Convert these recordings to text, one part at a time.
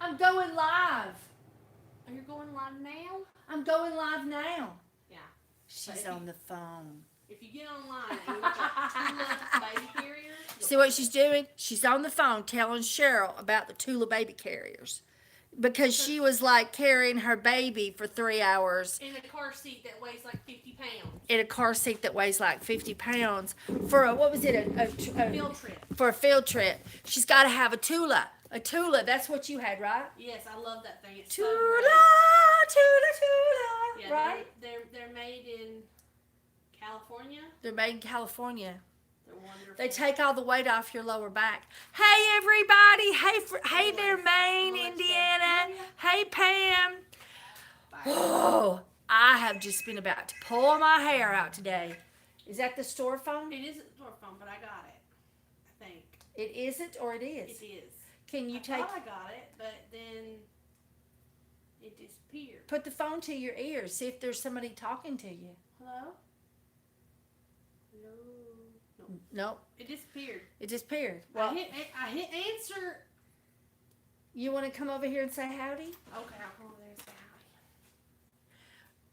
I'm going live. Are you going live now? I'm going live now. Yeah. She's on the phone. If you get online and you look at Tula baby carriers, See what she's doing? She's on the phone telling Cheryl about the Tula baby carriers. Because she was like carrying her baby for 3 hours in a car seat that weighs like 50 pounds. in a car seat that weighs like 50 pounds for a, what was it? A Field trip. For a field trip. She's got to have a Tula. A Tula. That's what you had, right? Yes, I love that thing. It's Tula, so great. Tula, Yeah, right? they're made in California. They're made in California. They're wonderful. They take all the weight off your lower back. Hey, everybody. Hey there, Maine, Indiana. Hey, Pam. Oh, I have just been about to pull my hair out today. Is that the store phone? It isn't store phone, but I got it. I think. It isn't or it is? It is. Can you I take... thought I got it, but then it disappeared. Put the phone to your ears. See if there's somebody talking to you. Hello? Hello? No. Nope. It disappeared. It disappeared. Well, I hit answer. You want to come over here and say howdy? Okay, I'll come over there and say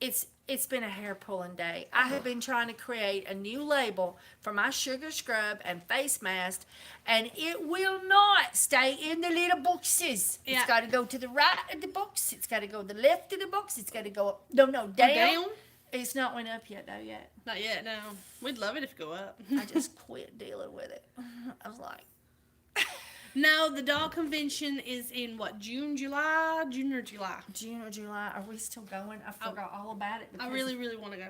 howdy. It's been a hair pulling day. I have been trying to create a new label for my sugar scrub and face mask, and it will not stay in the little boxes. Yeah. It's got to go to the right of the box. It's got to go to the left of the box. It's got to go up. No, down. It's not went up yet, though, yet. Not yet, no. We'd love it if it go up. I just quit dealing with it. I was like... No, the dog convention is in what, June or July? June or July. Are we still going? I forgot all about it. I really, really want to go.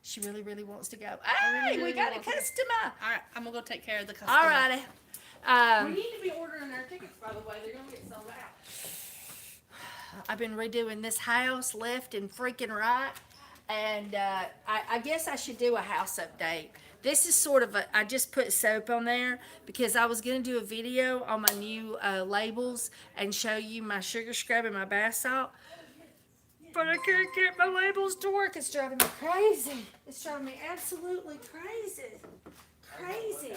She really, really wants to go. Hey, we got a customer. All right, I'm going to go take care of the customer. All righty. We need to be ordering our tickets, by the way. They're going to get sold out. I've been redoing this house left and freaking right. And I guess I should do a house update. This is sort of I just put soap on there because I was going to do a video on my new labels and show you my sugar scrub and my bath salt. But I can't get my labels to work. It's driving me crazy. It's driving me absolutely crazy. Crazy.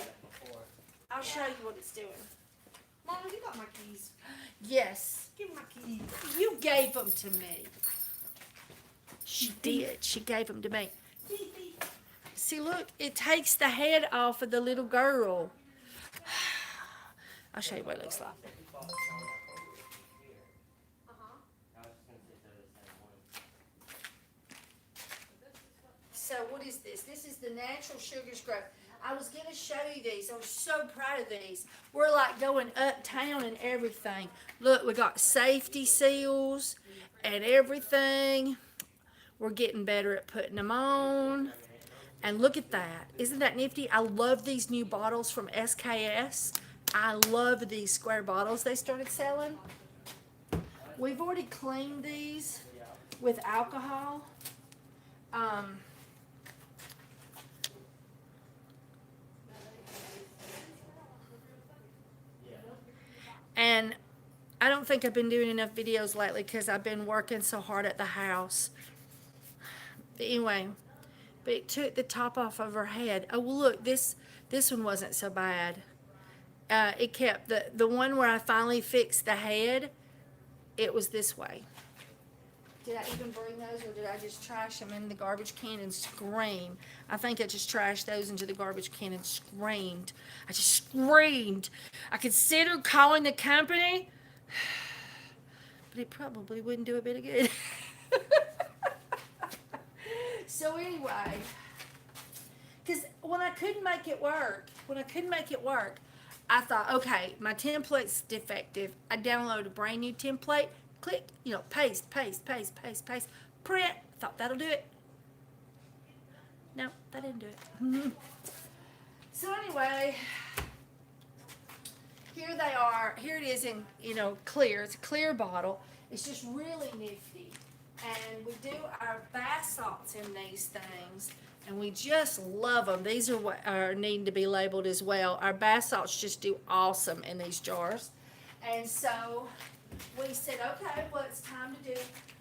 I'll show you what it's doing. Mom, you got my keys. Yes. Give me my keys. You gave them to me. She did. She gave them to me. See, look, it takes the head off of the little girl. I'll show you what it looks like. So what is this? This is the natural sugar scrub. I was going to show you these. I was so proud of these. We're like going uptown and everything. Look, we got safety seals and everything. We're getting better at putting them on. And look at that. Isn't that nifty? I love these new bottles from SKS. I love these square bottles they started selling. We've already cleaned these with alcohol. And I don't think I've been doing enough videos lately because I've been working so hard at the house. But anyway, but it took the top off of her head. Oh, well, look, this one wasn't so bad. It kept, the one where I finally fixed the head, it was this way. Did I even bring those, or did I just trash them in the garbage can and scream? I think I just trashed those into the garbage can and screamed. I just screamed. I considered calling the company, but it probably wouldn't do a bit of good. So anyway, because when I couldn't make it work, I thought, okay, my template's defective. I downloaded a brand new template. Click, paste, print. Thought that'll do it. No, that didn't do it. So anyway, here they are. Here it is in, clear. It's a clear bottle. It's just really nifty. And we do our bath salts in these things, and we just love them. These are what are needing to be labeled as well. Our bath salts just do awesome in these jars. And so we said, okay, well, it's time to do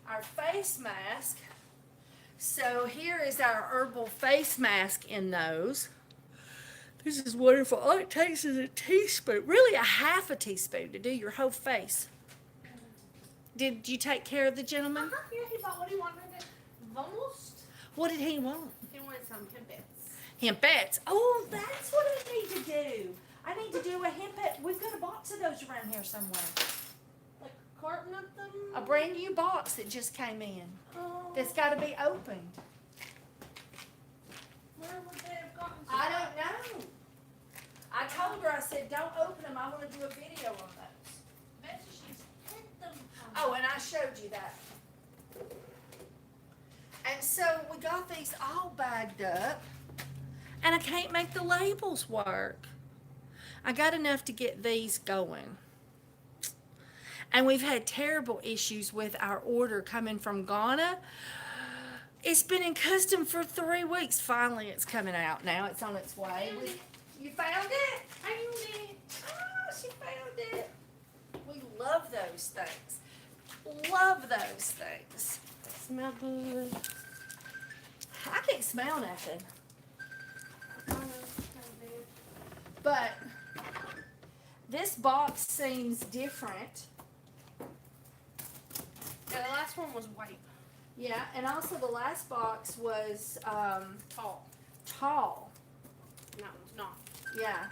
our face mask. So here is our herbal face mask in those. This is wonderful. All it takes is a teaspoon, really a half a teaspoon to do your whole face. Did you take care of the gentleman? Yeah, he bought what he wanted. Almost. What did he want? He wanted some Hempets. Hempettes. Oh, that's what I need to do. I need to do a hempet. We've got a box of those around here somewhere. Like a carton of them. A brand new box that just came in. Oh, That's got to be opened. where would they have gotten? I don't know. I told her, I said, don't open them. I want to do a video on those. Bet she's hid them. Oh, and I showed you that. And so we got these all bagged up, and I can't make the labels work. I got enough to get these going. And we've had terrible issues with our order coming from Ghana. It's been in custom for 3 weeks. Finally, it's coming out now. It's on its way. You found it? Found it. Oh, she found it. We love those things. Love those things. Smell good. I can't smell nothing. Oh, that's good. But this box seems different. Yeah, the last one was white. Yeah, and also the last box was Tall. tall. And that one's not. Yeah.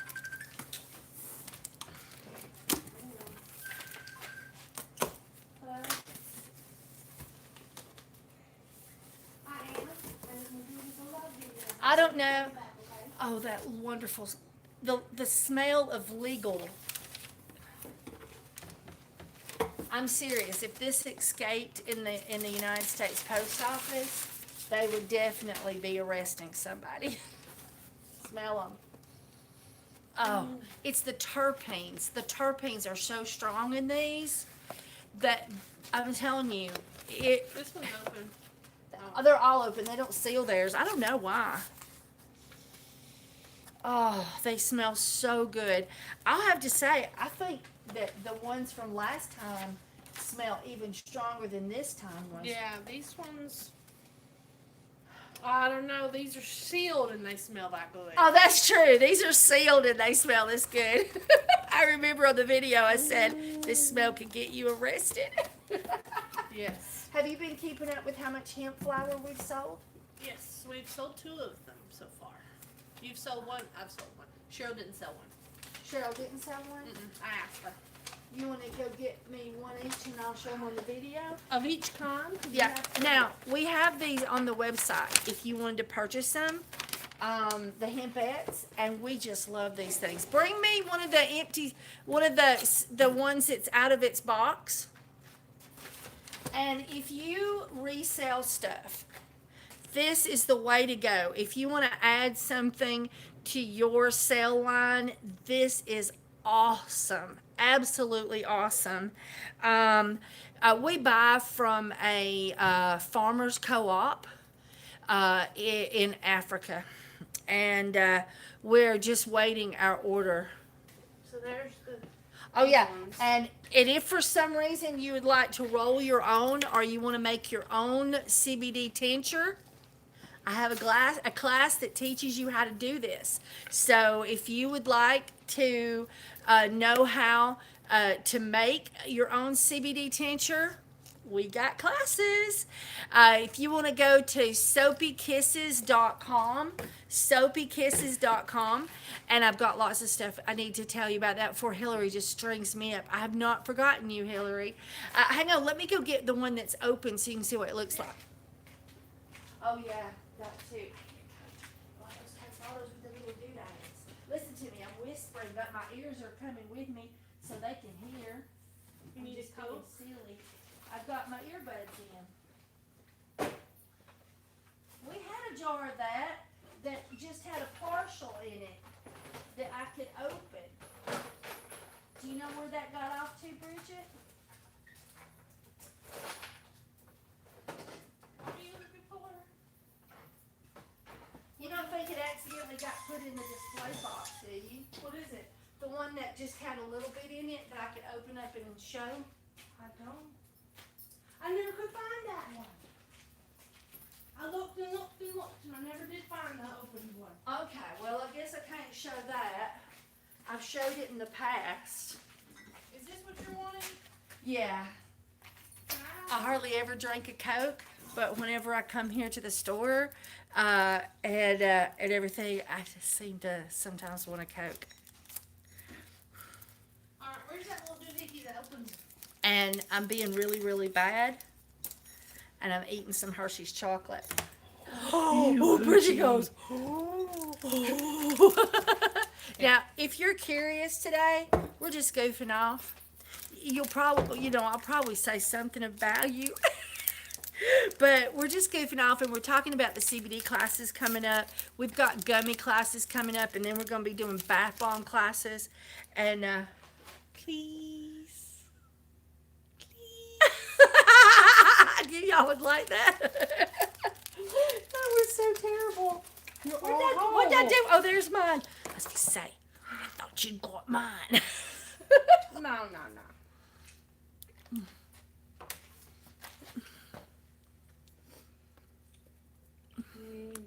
I don't know. Oh, that wonderful, the smell of legal. I'm serious. If this escaped in the United States Post Office, they would definitely be arresting somebody. Smell them. Oh, it's the terpenes. The terpenes are so strong in these that I'm telling you, This one's open. they're all open. They don't seal theirs. I don't know why. Oh, they smell so good. I'll have to say, I think that the ones from last time smell even stronger than this time ones. Yeah, these ones. I don't know. These are sealed and they smell that good. Oh, that's true. These are sealed and they smell this good. I remember on the video I said this smell could get you arrested. Yes. Have you been keeping up with how much hemp flower we've sold? Yes, we've sold 2 of them so far. You've sold one. I've sold one. Cheryl didn't sell one. Cheryl didn't sell one? I asked her. You want to go get me one each and I'll show them on the video? Of each kind? Yeah. Now, we have these on the website if you wanted to purchase them, the hempettes, and we just love these things. Bring me one of the ones that's out of its box. And if you resell stuff, this is the way to go. If you want to add something to your sale line, this is awesome. Absolutely awesome. We buy from a farmer's co-op in Africa, and we're just waiting our order. So there's the. Oh yeah, ones. and if for some reason you would like to roll your own, or you want to make your own CBD tincture, I have a class that teaches you how to do this. So if you would like to know how to make your own CBD tincture, we got classes. If you want to go to soapykisses.com, soapykisses.com, and I've got lots of stuff I need to tell you about that before Hillary just strings me up. I have not forgotten you, Hillary. Hang on, let me go get the one that's open so you can see what it looks like. Oh yeah, that too. All those with the little doodads. Listen to me, I'm whispering, but my ears are coming with me so they can hear. You need just a coat? being silly. I've got my earbuds in. We had a jar of that just had a partial in it that I could open. Do you know where that got off to, Bridget? You don't think it accidentally got put in the display box, do you? What is it? The one that just had a little bit in it that I could open up and show? I don't. I never could find that one. I looked and looked and looked and I never did find the open one. Okay, well, I guess I can't show that. I've showed it in the past. Is this what you're wanting? Yeah. I hardly ever drink a Coke, but whenever I come here to the store and everything, I just seem to sometimes want a Coke. Alright, where's that little doohickey that opens? And I'm being really, really bad, and I'm eating some Hershey's chocolate. Oh, Bridget goes. Now, if you're curious today, we're just goofing off. You'll probably, I'll probably say something of value. But we're just goofing off, and we're talking about the CBD classes coming up. We've got gummy classes coming up, and then we're going to be doing bath bomb classes. And please, I knew y'all would like that. That was so terrible. What'd I do? Oh, there's mine. I was going to say, I thought you'd got mine. No.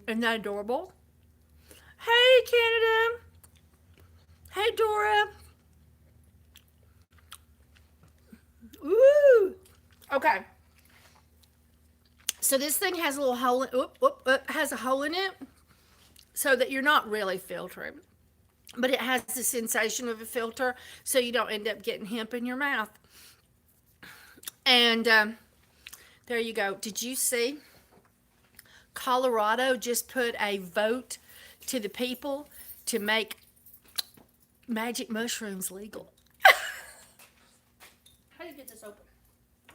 Isn't that adorable? Hey, Canada. Hey, Dora. Ooh. Okay. So this thing has a little hole. Has a hole in it, so that you're not really filtering, but it has the sensation of a filter, so you don't end up getting hemp in your mouth. And there you go. Did you see? Colorado just put a vote to the people to make magic mushrooms legal. How do you get this open?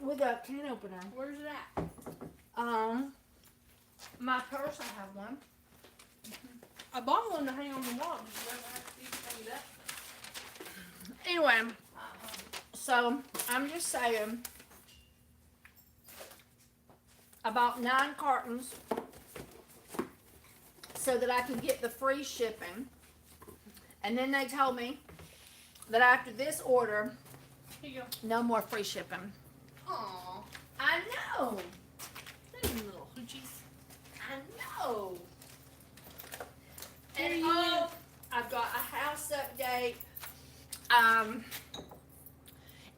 With a can opener. Where's it at? My purse, I have one. I bought one to hang on the wall. Did you ever have to use that? Anyway, so I'm just saying, I bought 9 cartons so that I can get the free shipping. And then they told me that after this order, Here you go. no more free shipping. Aw. I know. They're little hoochies. I know. Here And you oh, I've got a house update.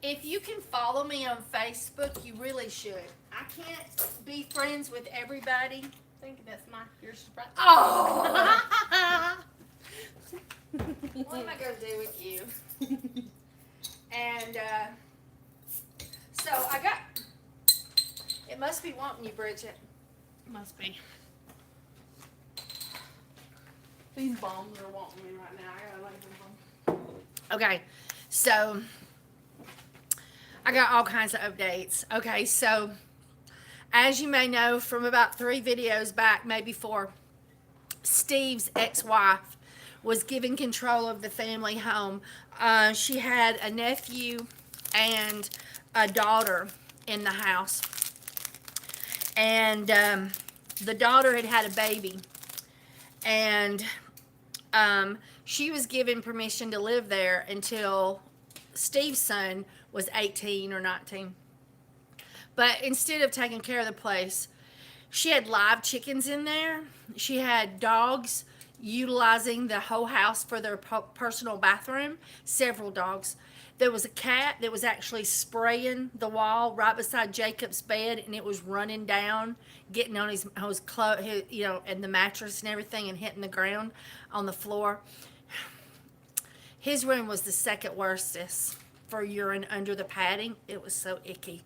If you can follow me on Facebook, you really should. I can't be friends with everybody. I think that's your surprise. Oh! What am I going to do with you? And so I got, it must be wanting you, Bridget. Must be. These bombs are wanting me right now. I gotta like them. Okay, so I got all kinds of updates. Okay, so as you may know from about 3 videos back, maybe 4, Steve's ex-wife was given control of the family home. She had a nephew and a daughter in the house. And the daughter had had a baby. And she was given permission to live there until Steve's son was 18 or 19. But instead of taking care of the place, she had live chickens in there. She had dogs utilizing the whole house for their personal bathroom, several dogs. There was a cat that was actually spraying the wall right beside Jacob's bed, and it was running down, getting on his clothes, and the mattress and everything, and hitting the ground on the floor. His room was the second worstest for urine under the padding. It was so icky.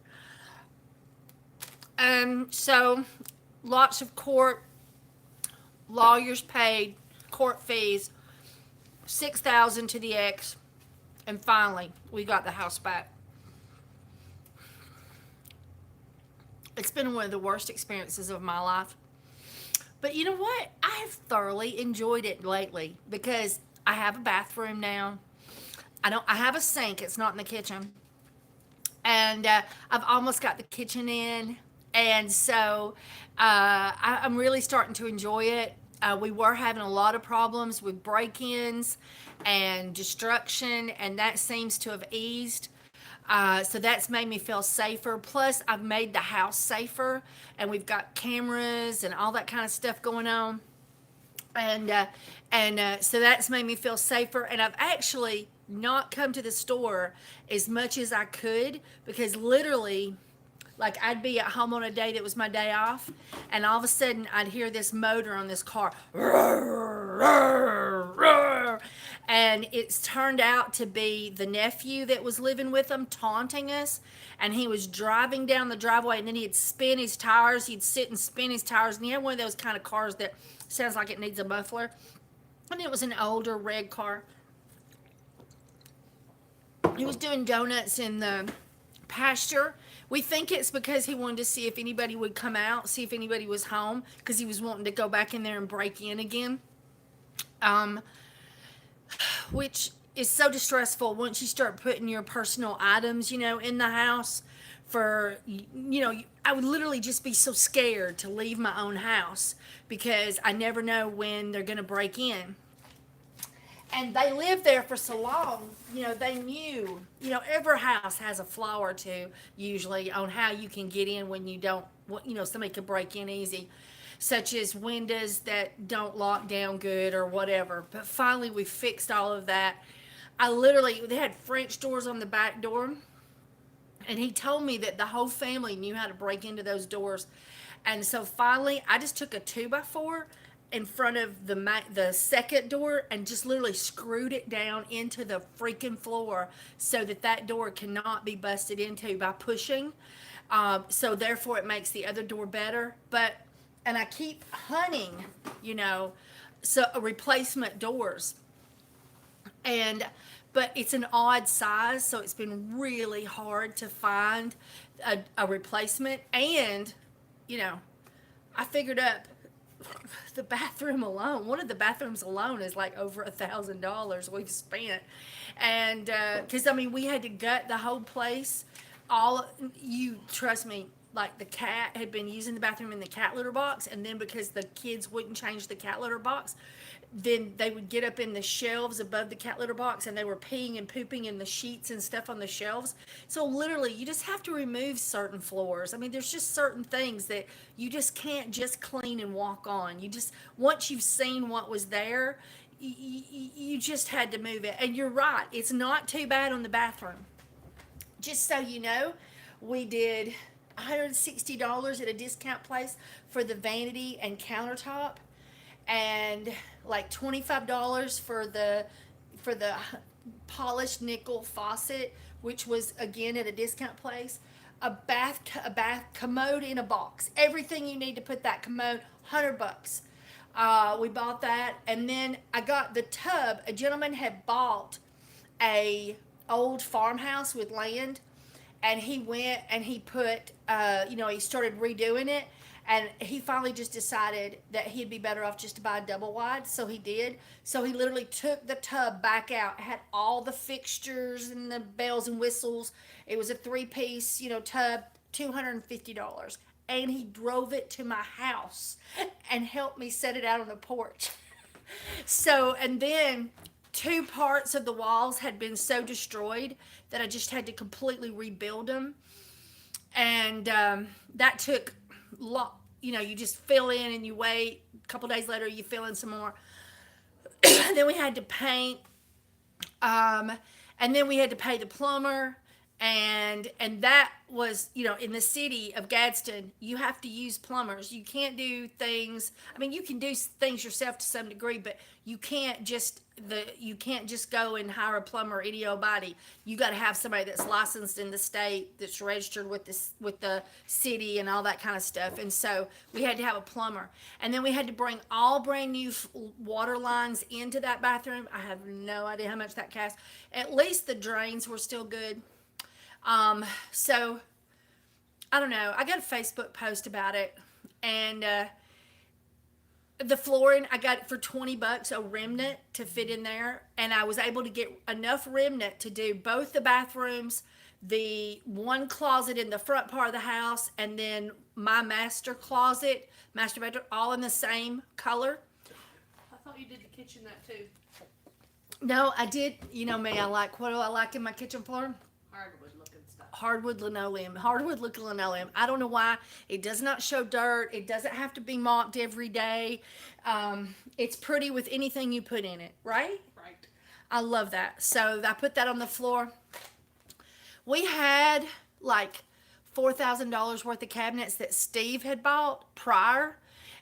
So lots of court, lawyers paid, court fees, $6,000 to the ex, and finally we got the house back. It's been one of the worst experiences of my life. But you know what? I have thoroughly enjoyed it lately because I have a bathroom now. I have a sink. It's not in the kitchen. And I've almost got the kitchen in. And so I'm really starting to enjoy it. We were having a lot of problems with break-ins and destruction, and that seems to have eased. So that's made me feel safer. Plus, I've made the house safer, and we've got cameras and all that kind of stuff going on. And so that's made me feel safer. And I've actually not come to the store as much as I could because literally Like I'd be at home on a day that was my day off, and all of a sudden I'd hear this motor on this car, and it's turned out to be the nephew that was living with them taunting us, and he was driving down the driveway, and then he'd spin his tires, he'd sit and spin his tires, and he had one of those kind of cars that sounds like it needs a muffler, and it was an older red car. He was doing donuts in the pasture. We think it's because he wanted to see if anybody would come out, see if anybody was home, because he was wanting to go back in there and break in again. Um, which is so distressful once you start putting your personal items, in the house. I would literally just be so scared to leave my own house because I never know when they're going to break in. And they lived there for so long, they knew, every house has a flaw or two usually on how you can get in when you don't, somebody could break in easy, such as windows that don't lock down good or whatever. But finally we fixed all of that. They had French doors on the back door, and he told me that the whole family knew how to break into those doors. And so finally I just took a 2x4 in front of the second door and just literally screwed it down into the freaking floor so that door cannot be busted into by pushing. So therefore it makes the other door better. And I keep hunting, so replacement doors. But it's an odd size, so it's been really hard to find a replacement. And, I figured up the bathroom alone. One of the bathrooms alone is like over $1,000 we've spent, and because we had to gut the whole place. You trust me, like the cat had been using the bathroom in the cat litter box, and then because the kids wouldn't change the cat litter box, then they would get up in the shelves above the cat litter box and they were peeing and pooping in the sheets and stuff on the shelves. So literally you just have to remove certain floors. There's just certain things that you just can't just clean and walk on. Once you've seen what was there, you just had to move it. And you're right, it's not too bad on the bathroom. Just so you know, we did $160 at a discount place for the vanity and countertop, and like $25 for the polished nickel faucet, which was again at a discount place. A bath commode in a box, everything you need to put that commode, $100. We bought that, and then I got the tub. A gentleman had bought a old farmhouse with land, and he went and he put he started redoing it, and he finally just decided that he'd be better off just to buy a double wide, so he did. So he literally took the tub back out, had all the fixtures and the bells and whistles. It was a 3-piece tub, $250, and he drove it to my house and helped me set it out on the porch. So, and then 2 parts of the walls had been so destroyed that I just had to completely rebuild them. And that took you just fill in and you wait. A couple days later, you fill in some more. Then we had to paint. And then we had to pay the plumber. And that was, in the city of Gadsden, you have to use plumbers. You can't do things. You can do things yourself to some degree, but you can't just go and hire a plumber any old body. You got to have somebody that's licensed in the state, that's registered with the city and all that kind of stuff. And so we had to have a plumber, and then we had to bring all brand new water lines into that bathroom. I have no idea how much that cost. At least the drains were still good. So I don't know. I got a Facebook post about it, and the flooring I got it for $20, a remnant to fit in there, and I was able to get enough remnant to do both the bathrooms, the one closet in the front part of the house, and then my master bedroom, all in the same color. I thought you did the kitchen that too. No, I did. You know me. What do I like in my kitchen floor? Hardwood linoleum. I don't know why. It does not show dirt. It doesn't have to be mopped every day. It's pretty with anything you put in it, right? Right. I love that. So I put that on the floor. We had like $4,000 worth of cabinets that Steve had bought prior,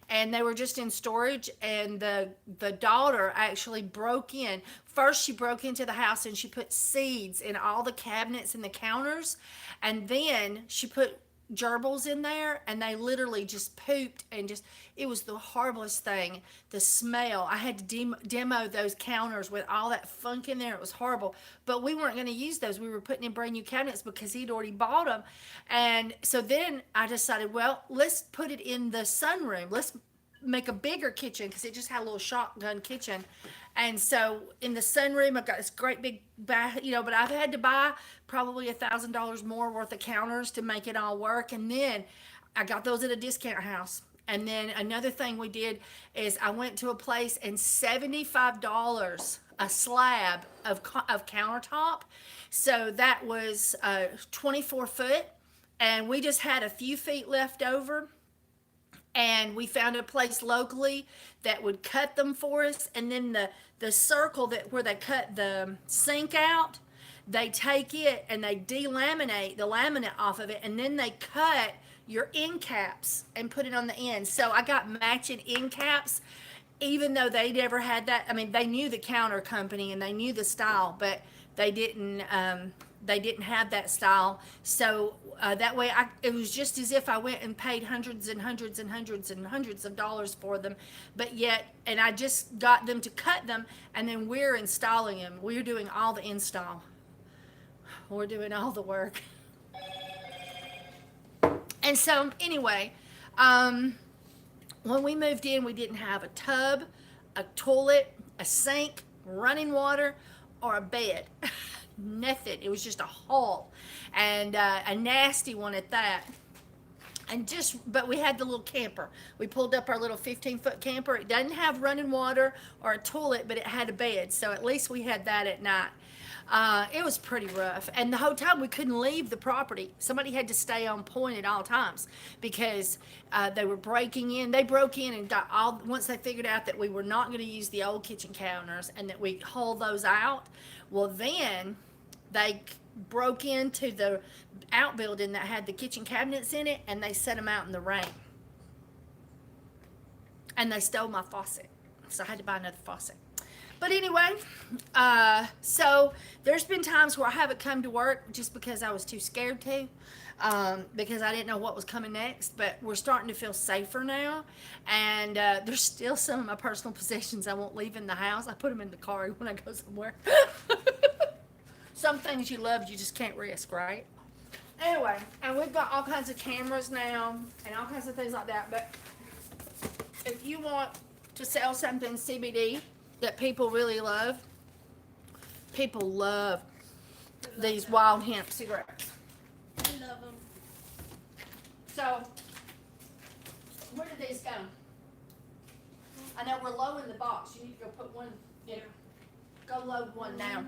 and they were just in storage. And the daughter actually broke in. First, she broke into the house and she put seeds in all the cabinets and the counters, and then she put gerbils in there, and they literally just pooped, and just, it was the horriblest thing. The smell, I had to demo those counters with all that funk in there. It was horrible, but we weren't going to use those. We were putting in brand new cabinets because he'd already bought them. And so then I decided, well, let's put it in the sunroom. Let's make a bigger kitchen, because it just had a little shotgun kitchen. And so in the sunroom, I've got this great big bath, but I've had to buy probably $1,000 more worth of counters to make it all work. And then I got those at a discount house. And then another thing we did is I went to a place, and $75 a slab of countertop. So that was 24 foot. And we just had a few feet left over, and we found a place locally that would cut them for us. And then the circle that where they cut the sink out, they take it and they delaminate the laminate off of it, and then they cut your end caps and put it on the end. So I got matching end caps, even though they never had that. I mean, they knew the counter company and they knew the style, but they didn't have that style. So that way, it was just as if I went and paid hundreds and hundreds and hundreds and hundreds of dollars for them. But yet, and I just got them to cut them, and then we're installing them. We're doing all the install. We're doing all the work. And so anyway, when we moved in, we didn't have a tub, a toilet, a sink, running water, or a bed. Nothing. It was just a hall, and a nasty one at that. But we had the little camper. We pulled up our little 15-foot camper. It doesn't have running water or a toilet, but it had a bed. So at least we had that at night. It was pretty rough. And the whole time we couldn't leave the property. Somebody had to stay on point at all times, because they were breaking in. They broke in and got once they figured out that we were not going to use the old kitchen counters and that we hauled those out. Well, then they broke into the outbuilding that had the kitchen cabinets in it, and they set them out in the rain. And they stole my faucet. So I had to buy another faucet. But anyway, so there's been times where I haven't come to work just because I was too scared to, because I didn't know what was coming next. But we're starting to feel safer now. And there's still some of my personal possessions I won't leave in the house. I put them in the car when I go somewhere. Some things you love, you just can't risk, right? Anyway, and we've got all kinds of cameras now and all kinds of things like that. But if you want to sell something CBD that people really love, people love these wild hemp cigarettes. I love them. So, where did these go? I know we're low in the box. You need to go put one in. Go load one now.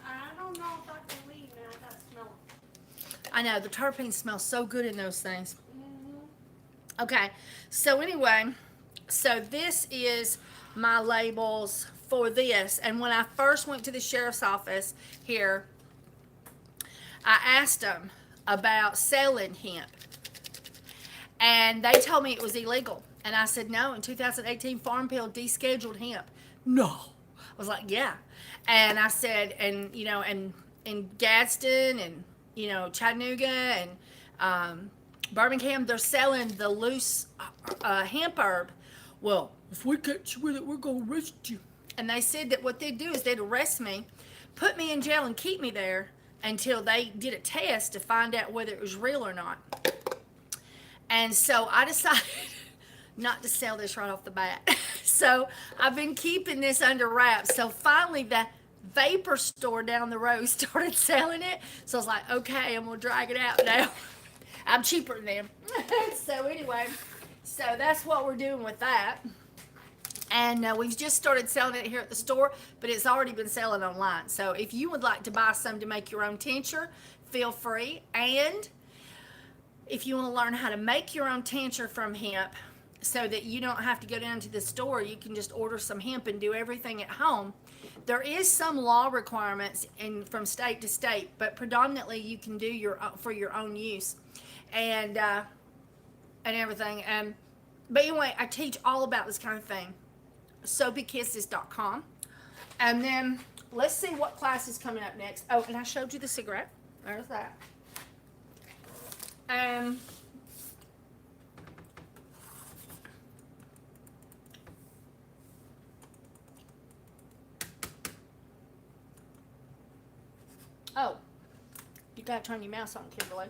I don't know if I can leave now. I got smell. I know, the terpenes smell so good in those things. Mm-hmm. Okay, so anyway, so this is my labels for this. And when I first went to the sheriff's office here, I asked them about selling hemp. And they told me it was illegal. And I said, no, in 2018, Farm Bill descheduled hemp. No. I was like, yeah. And I said, and, and in Gadsden and, Chattanooga and Birmingham, they're selling the loose hemp herb. Well, if we catch you with it, we're going to arrest you. And they said that what they'd do is they'd arrest me, put me in jail, and keep me there until they did a test to find out whether it was real or not. And so I decided not to sell this right off the bat. So I've been keeping this under wraps. So finally the vapor store down the road started selling it. So I was like, okay, I'm going to drag it out now. I'm cheaper than them. So anyway, so that's what we're doing with that. And we've just started selling it here at the store, but it's already been selling online. So if you would like to buy some to make your own tincture, feel free. And if you want to learn how to make your own tincture from hemp so that you don't have to go down to the store, you can just order some hemp and do everything at home. There is some law requirements from state to state, but predominantly you can do for your own use. and everything. But anyway, I teach all about this kind of thing. Soapykisses.com. And then let's see what class is coming up next. Oh, and I showed you the cigarette. There's that. Um, oh, you gotta turn your mouse on, Kimberly.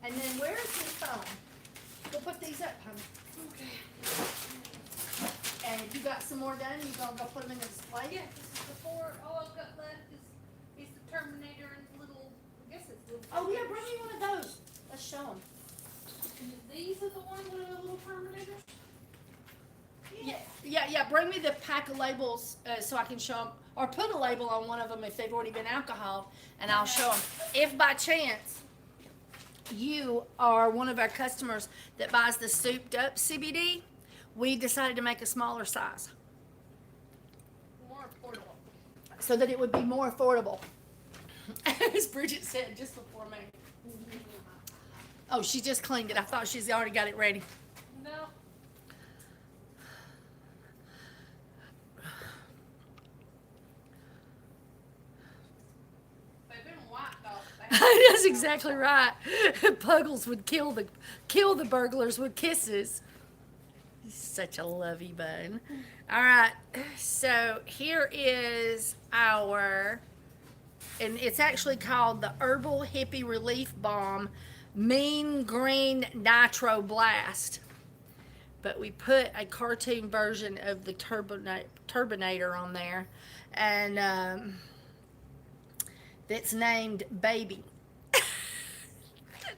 And then where's his phone? We'll put these up, honey. Okay. And if you got some more done, you gonna go put them in the display? Yeah, this is the four. All I've got left is the Terminator and little. I guess it's little. Oh yeah, bring me one of those. Let's show them. And these are the ones with the little Terminators. Yeah. Bring me the pack of labels so I can show them, or put a label on one of them if they've already been alcohol, and I'll show them. If by chance you are one of our customers that buys the souped up CBD, we decided to make a smaller size More affordable. so that it would be more affordable. As Bridget said just before me. Oh, she just cleaned it. I thought she's already got it ready. No. They've been wiped off. That's exactly right. Puggles would kill the burglars with kisses. He's such a lovey bun. All right, so here is our, and it's actually called the Herbal Hippie Relief Balm Mean Green Nitro Blast. But we put a cartoon version of the Turbinator on there, and that's named Baby.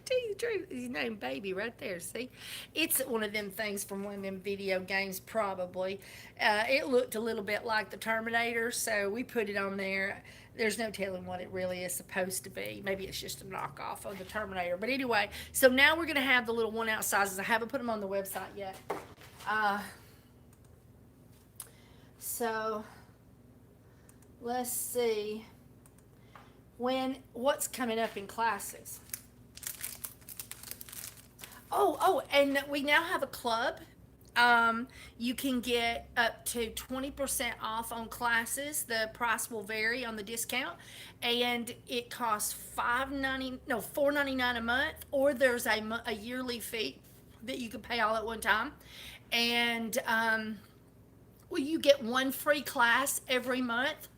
Tell you the truth, he's named Baby right there. See, it's one of them things from one of them video games, probably. It looked a little bit like the Terminator, so we put it on there. There's no telling what it really is supposed to be. Maybe it's just a knockoff of the Terminator. But anyway, so now we're going to have the little 1-ounce sizes. I haven't put them on the website yet. So let's see what's coming up in classes. Oh, and we now have a club. You can get up to 20% off on classes. The price will vary on the discount, and it costs $4.99 a month, or there's a yearly fee that you can pay all at one time. And well, you get one free class every month.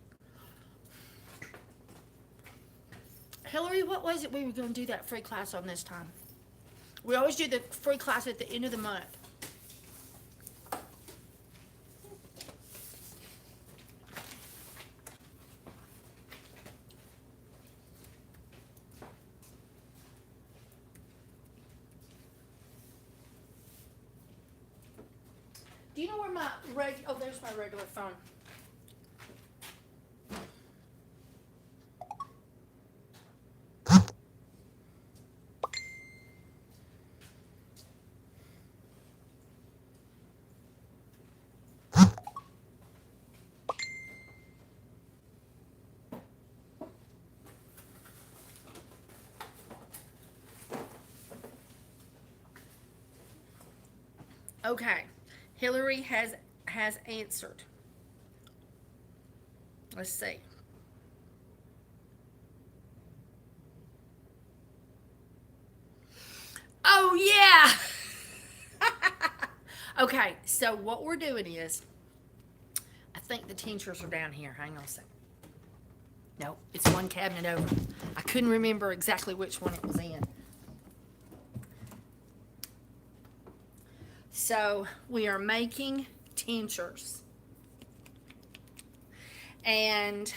Hillary, what was it we were going to do that free class on this time? We always do the free class at the end of the month. Do you know where my oh, there's my regular phone. Okay, Hillary has answered. Let's see. Oh yeah. Okay, so what we're doing is, I think the tinctures are down here. Hang on a second. No, it's one cabinet over. I couldn't remember exactly which one it was in. So we are making tinctures. And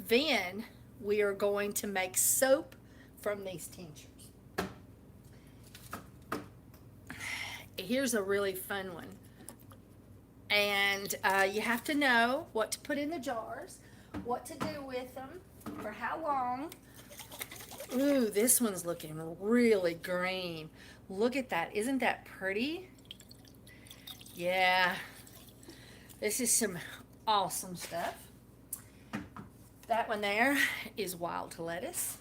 then we are going to make soap from these tinctures. Here's a really fun one. And you have to know what to put in the jars, what to do with them, for how long. Ooh, this one's looking really green. Look at that. Isn't that pretty? Yeah. This is some awesome stuff. That one there is wild lettuce.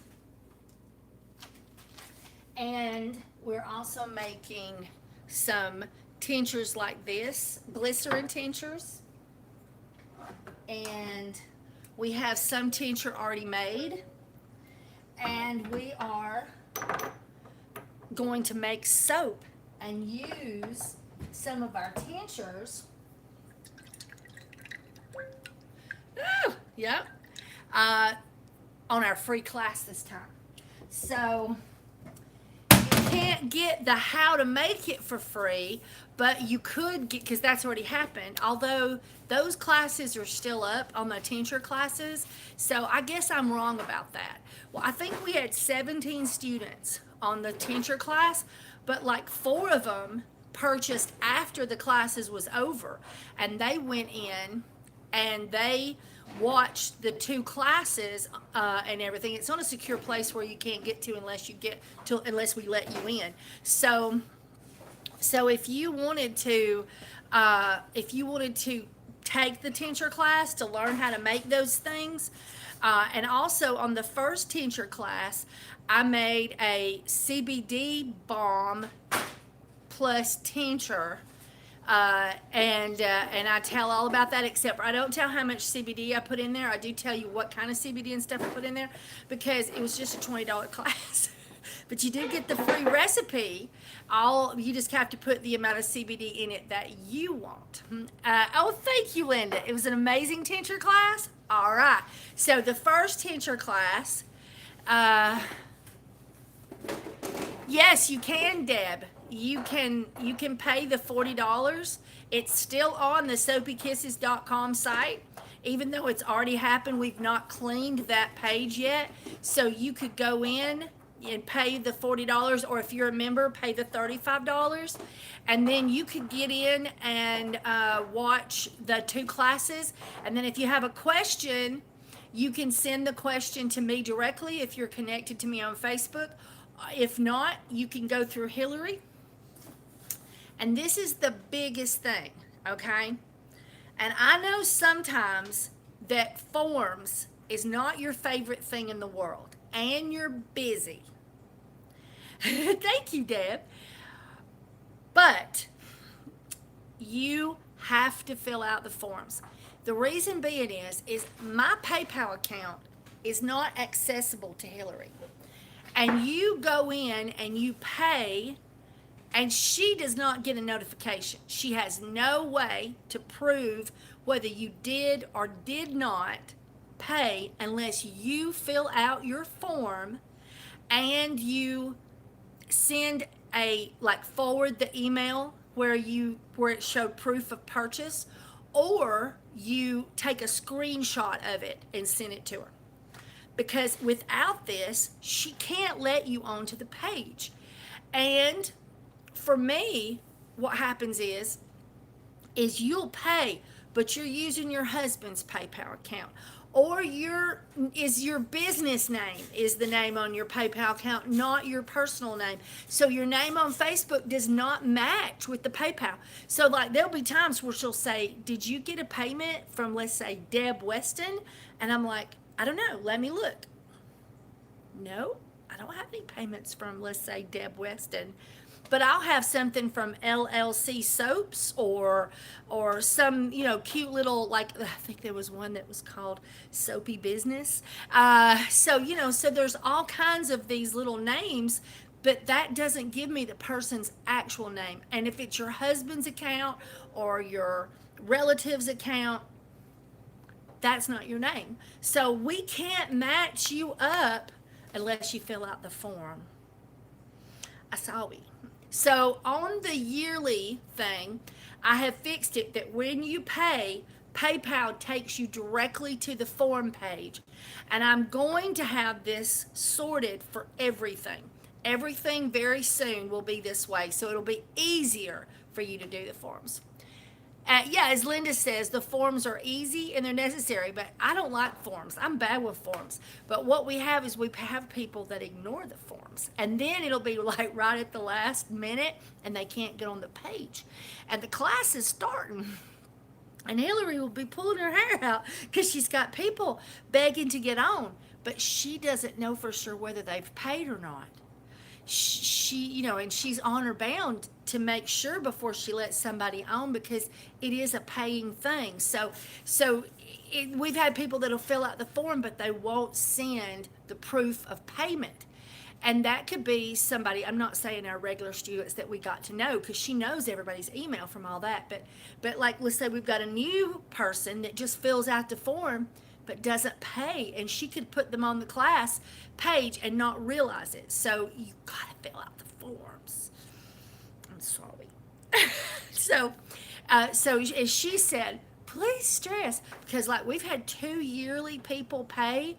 And we're also making some tinctures like this, glycerin tinctures. And we have some tincture already made. And we are going to make soap and use some of our tinctures. Yep. On our free class this time. So you can't get the how to make it for free, but you could get, because that's already happened, although those classes are still up on the tincture classes. So I guess I'm wrong about that. Well, I think we had 17 students on the tincture class, but like 4 of them purchased after the classes was over, and they went in and they watched the 2 classes and everything. It's on a secure place where you can't get to unless we let you in. So if you wanted to take the tincture class to learn how to make those things, and also on the first tincture class, I made a CBD balm plus tincture. And I tell all about that, except I don't tell how much CBD I put in there. I do tell you what kind of CBD and stuff I put in there, because it was just a $20 class. But you do get the free recipe. You just have to put the amount of CBD in it that you want. Thank you, Linda. It was an amazing tincture class. All right. So the first tincture class, yes, you can, Deb. You can pay the $40. It's still on the soapykisses.com site. Even though it's already happened, we've not cleaned that page yet. So you could go in and pay the $40, or if you're a member, pay the $35. And then you could get in and watch the 2 classes. And then if you have a question, you can send the question to me directly if you're connected to me on Facebook. If not, you can go through Hillary. And this is the biggest thing, okay? And I know sometimes that forms is not your favorite thing in the world, and you're busy. Thank you, Deb. But you have to fill out the forms. The reason being is my PayPal account is not accessible to Hillary. And you go in and you pay, and she does not get a notification. She has no way to prove whether you did or did not pay unless you fill out your form and you send forward the email where it showed proof of purchase, or you take a screenshot of it and send it to her. Because without this, she can't let you onto the page. And for me, what happens is you'll pay, but you're using your husband's PayPal account, or your business name is the name on your PayPal account, not your personal name. So your name on Facebook does not match with the PayPal. So there'll be times where she'll say, "Did you get a payment from, let's say, Deb Weston?" And I'm like, "I don't know. Let me look." No, I don't have any payments from, let's say, Deb Weston. But I'll have something from LLC Soaps or some, cute little, I think there was one that was called Soapy Business. So there's all kinds of these little names, but that doesn't give me the person's actual name. And if it's your husband's account or your relative's account, that's not your name. So we can't match you up unless you fill out the form. Asawi. So on the yearly thing, I have fixed it that when you pay, PayPal takes you directly to the form page. And I'm going to have this sorted for everything. Everything very soon will be this way, so it'll be easier for you to do the forms. As Linda says, the forms are easy and they're necessary, but I don't like forms. I'm bad with forms. But what we have is we have people that ignore the forms. And then it'll be right at the last minute and they can't get on the page. And the class is starting. And Hillary will be pulling her hair out because she's got people begging to get on, but she doesn't know for sure whether they've paid or not. She, and she's honor bound to make sure before she lets somebody on, because it is a paying thing. So we've had people that'll fill out the form, but they won't send the proof of payment. And that could be somebody, I'm not saying our regular students that we got to know, because she knows everybody's email from all that, but like, let's say we've got a new person that just fills out the form but doesn't pay, and she could put them on the class page and not realize it. So you gotta fill out the forms. I'm sorry. So as she said, please stress, because like we've had 2 yearly people pay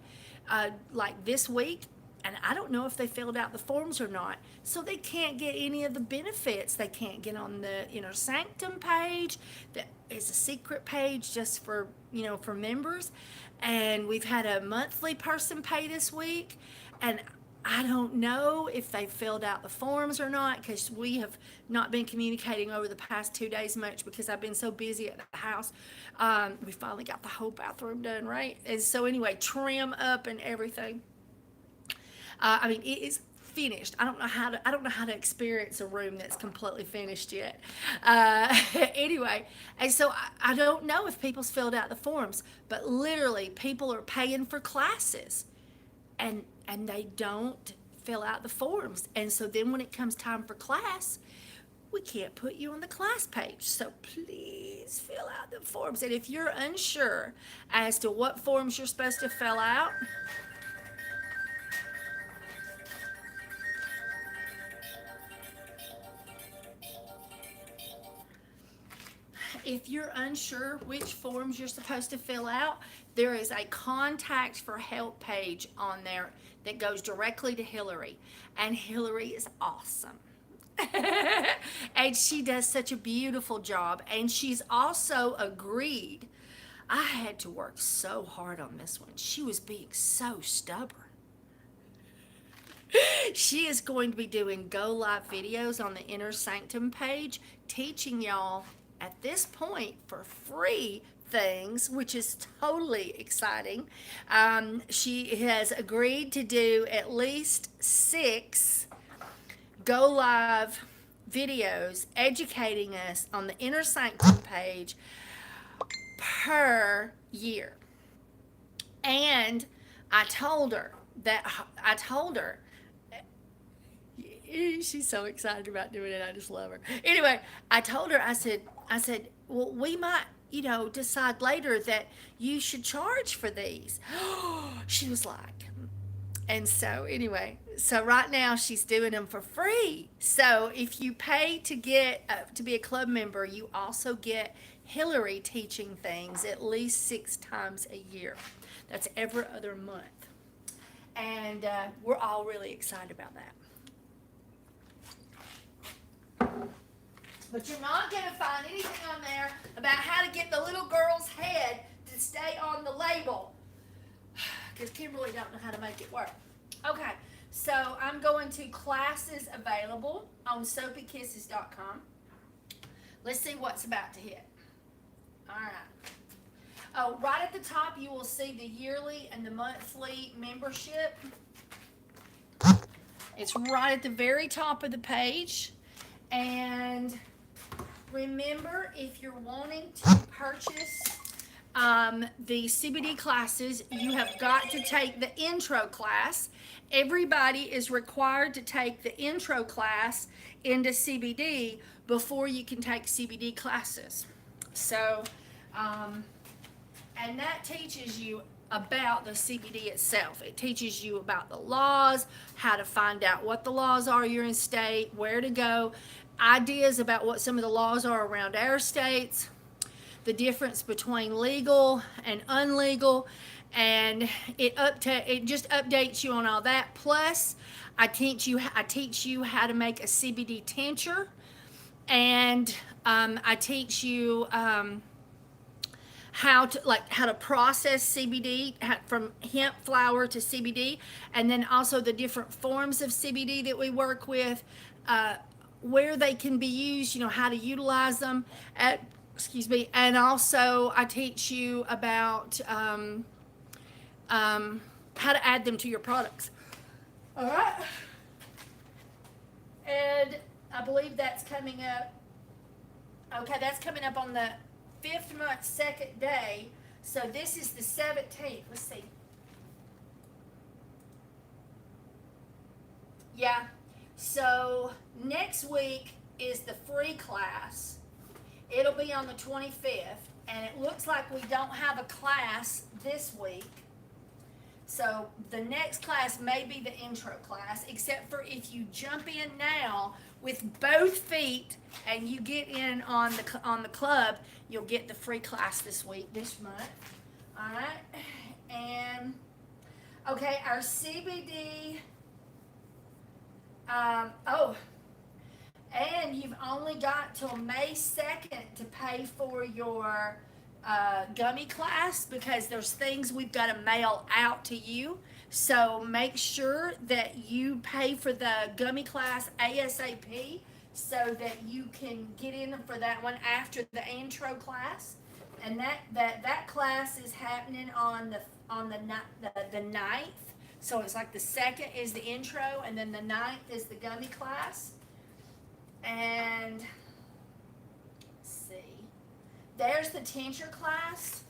like this week, and I don't know if they filled out the forms or not. So they can't get any of the benefits. They can't get on the Inner Sanctum page. That is a secret page just for, for members. And we've had a monthly person pay this week. And I don't know if they filled out the forms or not, because we have not been communicating over the past 2 days much because I've been so busy at the house. We finally got the whole bathroom done, right? And so anyway, trim up and everything. It is finished. I don't know how to experience a room that's completely finished yet. Anyway, and so I don't know if people's filled out the forms, but literally people are paying for classes, and they don't fill out the forms. And so then when it comes time for class, we can't put you on the class page. So please fill out the forms. And if you're unsure as to what forms you're supposed to fill out, if you're unsure which forms you're supposed to fill out, there is a contact for help page on there that goes directly to Hillary. And Hillary is awesome. And she does such a beautiful job. And she's also agreed. I had to work so hard on this one. She was being so stubborn. She is going to be doing go live videos on the Inner Sanctum page, teaching y'all at this point for free things, which is totally exciting. She has agreed to do at least 6 go live videos educating us on the Inner Sanctum page per year. And I told her, she's so excited about doing it. I just love her. Anyway, I told her, I said, well, we might, decide later that you should charge for these. She was like, and so anyway, so right now she's doing them for free. So if you pay to get to be a club member, you also get Hillary teaching things at least 6 times a year. That's every other month. And we're all really excited about that. But you're not going to find anything on there about how to get the little girl's head to stay on the label, because Kimberly don't know how to make it work. Okay, so I'm going to classes available on soapykisses.com. Let's see what's about to hit. All right. Oh, right at the top you will see the yearly and the monthly membership. It's right at the very top of the page. And remember, if you're wanting to purchase the CBD classes, you have got to take the intro class. Everybody is required to take the intro class into CBD before you can take CBD classes. So, and that teaches you about the CBD itself. It teaches you about the laws, how to find out what the laws are you're in state, where to go, ideas about what some of the laws are around our states, the difference between legal and unlegal, and it just updates you on all that. Plus, I teach you how to make a CBD tincture, and I teach you how to process CBD from hemp flower to CBD, and then also the different forms of CBD that we work with, where they can be used, how to utilize them. excuse me, and also I teach you about how to add them to your products. All right. And I believe that's coming up. Okay, that's coming up on the 5th month, 2nd day. So this is the 17th. Let's see. Yeah. So next week is the free class. It'll be on the 25th. And it looks like we don't have a class this week. So the next class may be the intro class, except for if you jump in now with both feet and you get in on the club, you'll get the free class this month. All right, and okay, our CBD. Oh, and you've only got till May 2nd to pay for your gummy class, because there's things we've got to mail out to you. So make sure that you pay for the gummy class ASAP so that you can get in for that one after the intro class. And that class is happening on the 9th. So it's like the 2nd is the intro, and then the 9th is the gummy class. And let's see, there's the tincture class.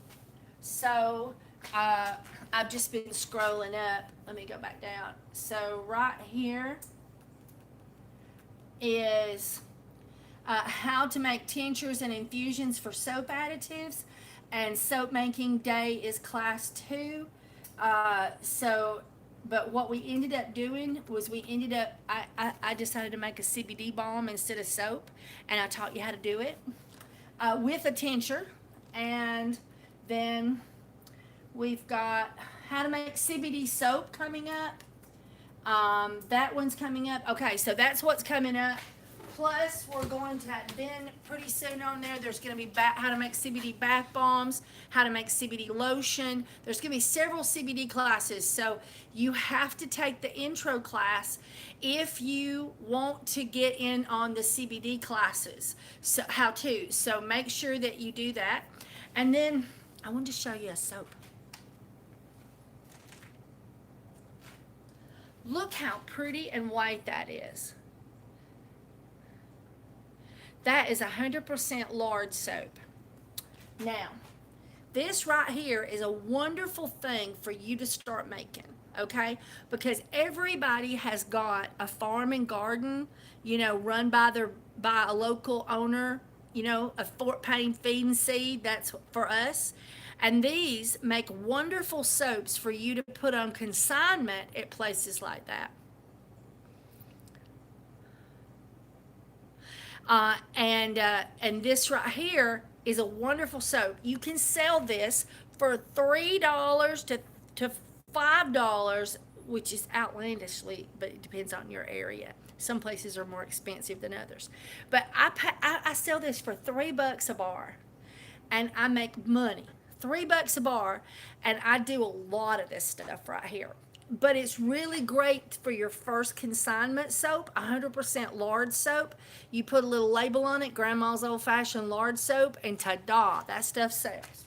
So I've just been scrolling up. Let me go back down. So right here is how to make tinctures and infusions for soap additives, and soap making day is class 2. But what we ended up doing was I decided to make a CBD balm instead of soap, and I taught you how to do it with a tincture. And then we've got how to make CBD soap coming up. That one's coming up. Okay, so that's what's coming up. Plus, we're going to then pretty soon on there's going to be how to make CBD bath bombs, how to make CBD lotion. There's going to be several CBD classes. So you have to take the intro class if you want to get in on the CBD classes. So how to. So make sure that you do that. And then I wanted to show you a soap. Look how pretty and white that is. That is 100% lard soap. Now, this right here is a wonderful thing for you to start making, okay? Because everybody has got a farm and garden, run by a local owner, a Fort Payne Feed and Seed. That's for us. And these make wonderful soaps for you to put on consignment at places like that. And this right here is a wonderful soap. You can sell this for $3 to $5, which is outlandishly, but it depends on your area. Some places are more expensive than others. But I sell this for $3 a bar, and I make money. $3 a bar, and I do a lot of this stuff right here. But it's really great for your first consignment soap, 100% lard soap. You put a little label on it, Grandma's Old Fashioned Lard Soap, and ta-da, that stuff sells.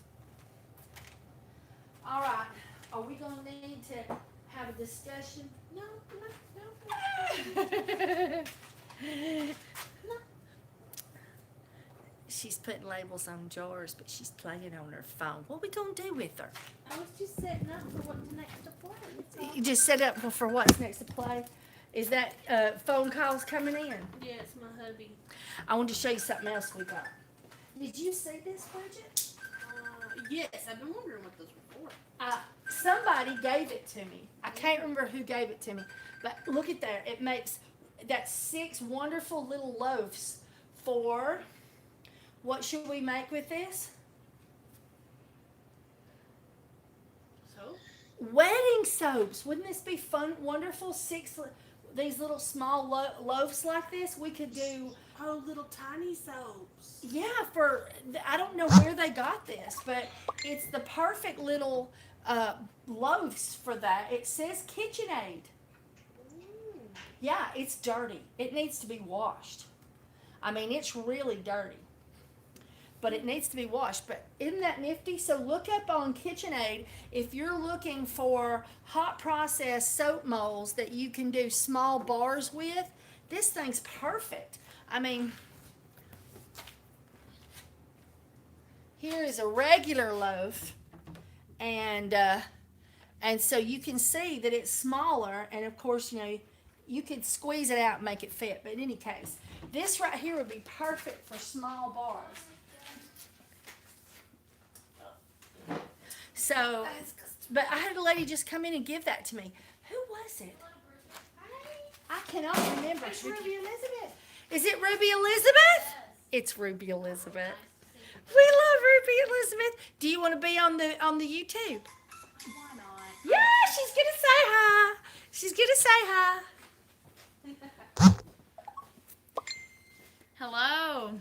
All right, are we going to need to have a discussion? No. She's putting labels on jars, but she's playing on her phone. What are we going to do with her? I was just setting up for what's next to play. That's all. You just set up for what's next to play? Is that phone calls coming in? Yes, my hubby. I want to show you something else we got. Did you see this, Bridget? Yes, I've been wondering what those were for. Somebody gave it to me. I can't remember who gave it to me, but look at that. It makes that 6 wonderful little loaves for. What should we make with this? So? Wedding soaps. Wouldn't this be fun? Wonderful. 6 these little small loaves like this. We could do. Oh, little tiny soaps. Yeah, I don't know where they got this, but it's the perfect little loaves for that. It says KitchenAid. Ooh. Yeah, it's dirty. It needs to be washed. I mean, it's really dirty. but it needs to be washed. But isn't that nifty? So look up on KitchenAid if you're looking for hot process soap molds that you can do small bars with. This thing's perfect. I mean, here is a regular loaf, and so you can see that it's smaller, and of course, you could squeeze it out and make it fit. But in any case, this right here would be perfect for small bars. So, but I had a lady just come in and give that to me. Who was it? I cannot remember. It's Ruby Elizabeth. Is it Ruby Elizabeth? It's Ruby Elizabeth. We love Ruby Elizabeth. Do you want to be on the YouTube? Why not? Yeah, she's gonna say hi. She's gonna say hi. Hello.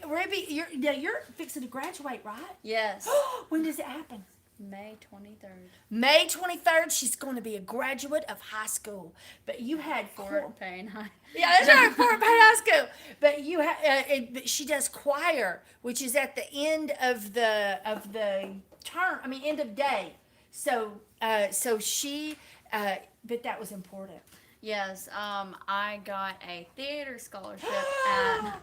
Ruby, you're fixing to graduate, right? Yes. When does it happen? May 23rd. May 23rd, she's going to be a graduate of high school. But you had Fort Payne High. Yeah, that's right, Fort Payne High School. But you but she does choir, which is at the end of the term. I mean, end of day. So she, but that was important. Yes. I got a theater scholarship at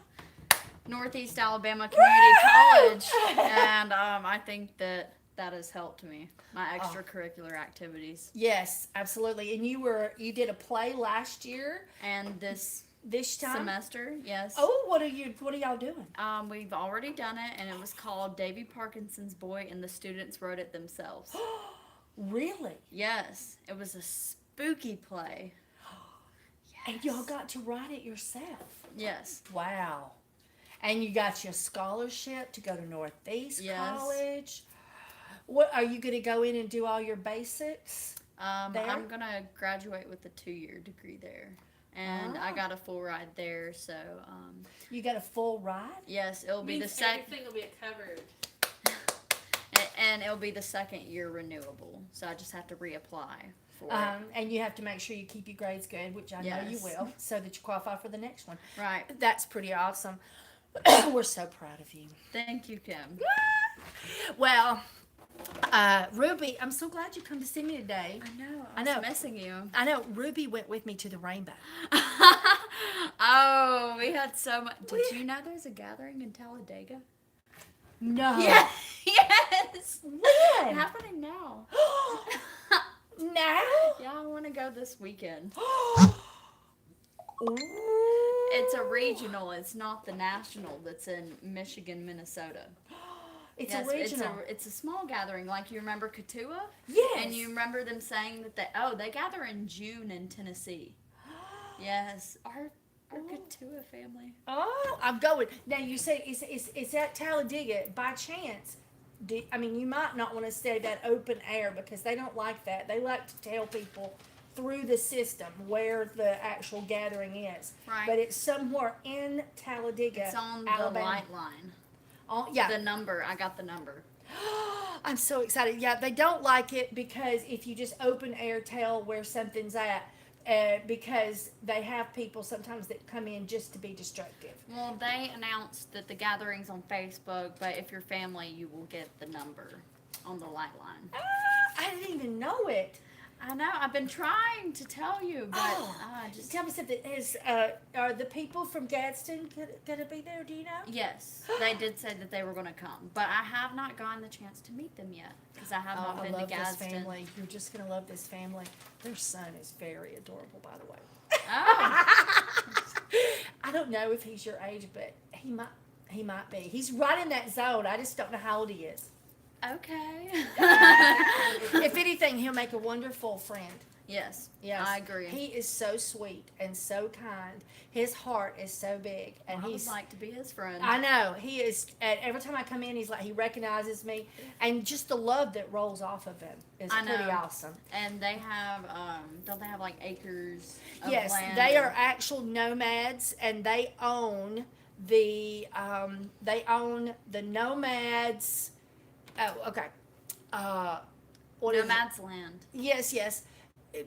Northeast Alabama Community College, and I think that has helped me, my extracurricular activities. Yes, absolutely. And you did a play last year And this time. semester, yes. Oh, what are y'all doing? We've already done it, and it was called Davy Parkinson's Boy, and the students wrote it themselves. Really? Yes, it was a spooky play. And y'all got to write it yourself. Yes. Wow. And you got your scholarship to go to Northeast Yes. College. What are you going to go in and do all your basics? There? I'm gonna graduate with a 2-year degree there, and I got a full ride there. So, You got a full ride? yes, it'll be the Means second, everything will be covered. and it'll be the second year renewable. So I just have to reapply for it. And you have to make sure you keep your grades good, which I know you Yes. will, so that you qualify for the next one. Right. That's pretty awesome. We're so proud of you. Thank you, Kim. Well, Ruby, I'm so glad you come to see me today. I know. I I know. was missing you. I know Ruby went with me to the Rainbow. Oh, we had so much. Did you know there's a gathering in Talladega? No. Yeah. Yes. When? Happening now. Now? Yeah, I want to go this weekend. Ooh. It's a regional. It's not the national that's in Michigan, Minnesota. It's Yes, a regional. It's a small gathering. Like, you remember Katua? Yes. And you remember them saying that they gather in June in Tennessee. Yes, our Katua family. Oh, I'm going. Now, you say it's at Talladega. By chance, you might not want to stay that open air because they don't like that. They like to tell people through the system where the actual gathering is. Right. But it's somewhere in Talladega, It's on Alabama. the light line. Oh, yeah. The number. I got the number. I'm so excited. Yeah, they don't like it because if you just open air tell where something's at, because they have people sometimes that come in just to be destructive. Well, they announced that the gathering's on Facebook, but if you're family, you will get the number on the light line. I didn't even know it. I know. I've been trying to tell you, but I just... Tell me something. Are the people from Gadsden gonna be there? Do you know? Yes, they did say that they were going to come, but I have not gotten the chance to meet them yet because I have not been I love to this Gadsden. family. You're just gonna love this family. Their son is very adorable, by the way. Oh, I don't know if he's your age, but he might be. He's right in that zone. I just don't know how old he is. okay. If anything, he'll make a wonderful friend. Yes, Yes, I agree. He is so sweet and so kind. His heart is so big, and I would he's. like to be his friend. I know he is. And every time I come in, he's like he recognizes me, and just the love that rolls off of him is I pretty know. awesome. And they have, don't they have like acres of Yes, land? they are actual nomads, and they own the nomads. Oh, okay. What is it? Nomad's land. Yes,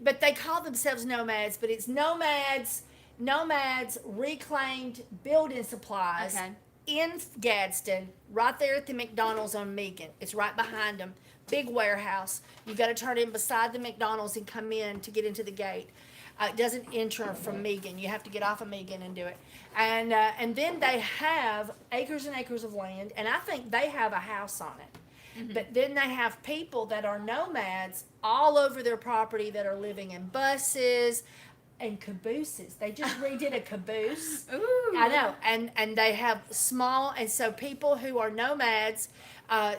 but they call themselves nomads, but it's nomads Nomads reclaimed building supplies Okay. in Gadsden, right there at the McDonald's on Megan. It's right behind them. Big warehouse. You got to turn in beside the McDonald's and come in to get into the gate. It doesn't enter from Megan. You have to get off of Megan and do it. And then they have acres and acres of land, and I think they have a house on it. But then they have people that are nomads all over their property that are living in buses and cabooses. They just redid a caboose. Ooh. I know, and they have small, and so people who are nomads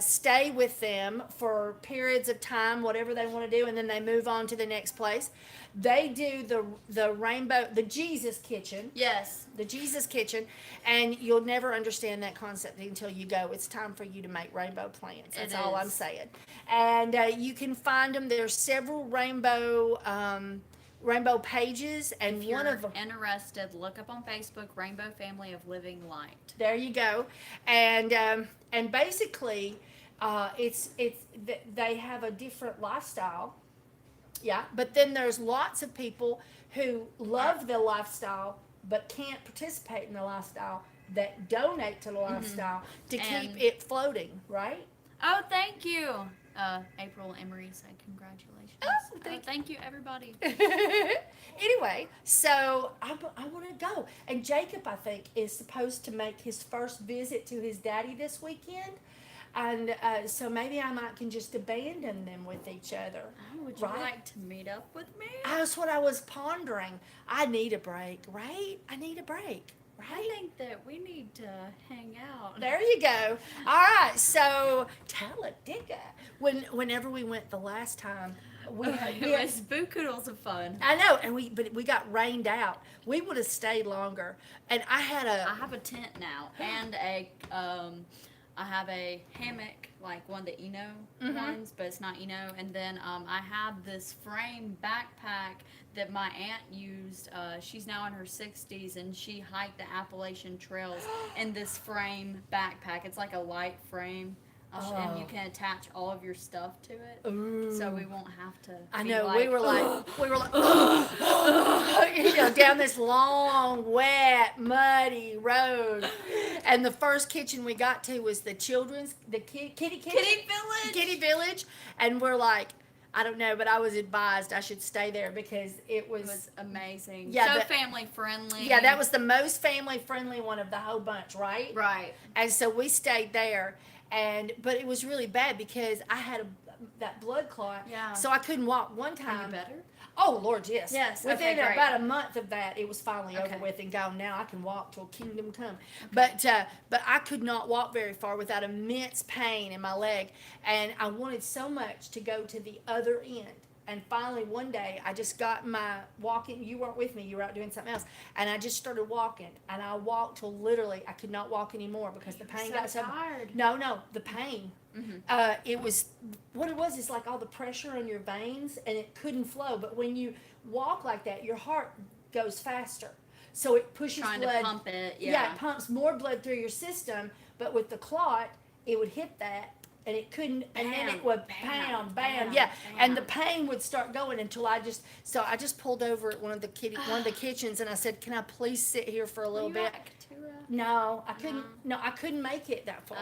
stay with them for periods of time, whatever they want to do, and then they move on to the next place. They do the Jesus kitchen, Yes. the Jesus kitchen, and you'll never understand that concept until you go. It's time for you to make rainbow plants. That's It all I'm is. saying. And you can find them. There's several rainbow pages, and If one you're of them. interested, look up on Facebook, Rainbow Family of Living Light. There you go, and basically, they have a different lifestyle. Yeah, but then there's lots of people who love the lifestyle but can't participate in the lifestyle that donate to the lifestyle to And- keep it floating, right? Oh, thank you. April Emery said congratulations. Oh, Thank you, everybody. Anyway, so I want to go, and Jacob, I think, is supposed to make his first visit to his daddy this weekend. And so maybe I might can just abandon them with each other. Oh, would you Right. like to meet up with me? That's what I was pondering. I need a break, right? I need a break, I right? think that we need to hang out. There you go. All right, so Talladega. Whenever we went the last time, we had, It was bookoodles of fun. I know, and we got rained out. We would have stayed longer. And I had I have a tent now and I have a hammock, like one of the ones, but it's not and then I have this frame backpack that my aunt used. She's now in her 60s, and she hiked the Appalachian Trails in this frame backpack. It's like a light frame, and you can attach all of your stuff to it, so we won't have to. I be know, like, we were like, down this long, wet, muddy road. And the first kitchen we got to was the children's, kitty Village. Kitty Village. And we're like, I don't know, but I was advised I should stay there because it It was was amazing. Yeah, so that- family friendly. yeah, that was the most family friendly one of the whole bunch, right? right. And so we stayed there, but it was really bad because I had that blood clot, Yeah. so I couldn't walk one Are time. you better? Oh Lord, yes. Yes, Within okay, great. about a month of that, it was finally Okay. over with and gone. Now I can walk till kingdom come. But I could not walk very far without immense pain in my leg, and I wanted so much to go to the other end. And finally, one day, I just got my walking. You weren't with me. You were out doing something else. And I just started walking. And I walked till literally I could not walk anymore because the pain so got so tired. No, the pain. Mhm. It was what it was. It's like all the pressure in your veins, and it couldn't flow. But when you walk like that, your heart goes faster, so it pushes Trying blood. to pump it. Yeah, it pumps more blood through your system. But with the clot, it would hit that, and it couldn't, and then it Bam, would bam, bam, bam, yeah, and the bam. pain would start going until I just pulled over at one of the kitchens, and I said, "Can I please sit here for a little Were you bit?" at Katura? No, I couldn't. No, I couldn't make it that far.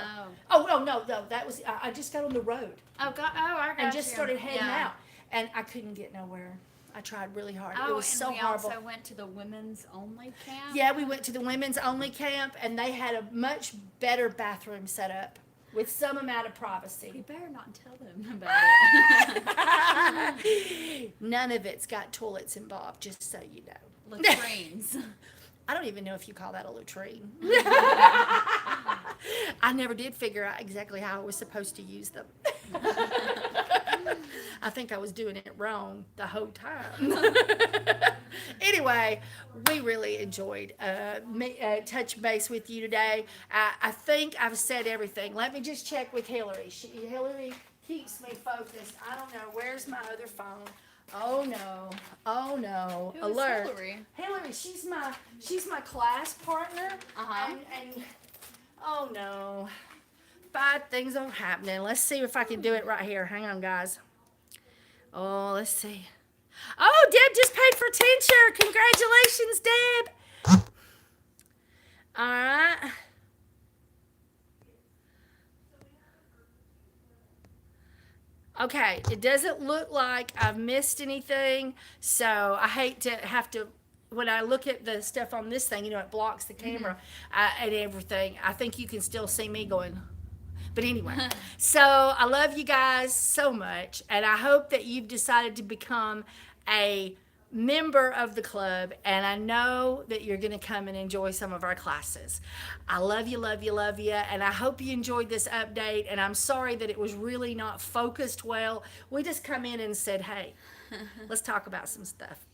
Oh. Oh no, that was. I just got on the road Oh, God. Oh, I got and just you. started heading Yeah. out, and I couldn't get nowhere. I tried really hard. Oh, It was and so we horrible. also went to the women's only camp. Yeah, we went to the women's only camp, and they had a much better bathroom set up with some amount of You privacy. better not tell them about it. None of it's got toilets involved, just so you know. Latrines. I don't even know if you call that a latrine. I never did figure out exactly how I was supposed to use them. I think I was doing it wrong the whole time. Anyway, we really enjoyed touch base with you today. I think I've said everything. Let me just check with Hillary. Hillary keeps me focused. I don't know. Where's my other phone? Oh no. Oh no. Who is Alert. Hillary? Hillary, she's my class partner. Uh-huh. And oh no. Bad things are happening. Let's see if I can do it right here. Hang on, guys. Oh, let's see. Oh, Deb just paid for Tincture. Congratulations, Deb. All right. Okay, it doesn't look like I've missed anything, so I hate to have to. When I look at the stuff on this thing, it blocks the camera and everything. I think you can still see me going. But anyway, so I love you guys so much, and I hope that you've decided to become a member of the club, and I know that you're going to come and enjoy some of our classes. I love you, love you, love you, and I hope you enjoyed this update, and I'm sorry that it was really not focused well. We just come in and said, hey, let's talk about some stuff.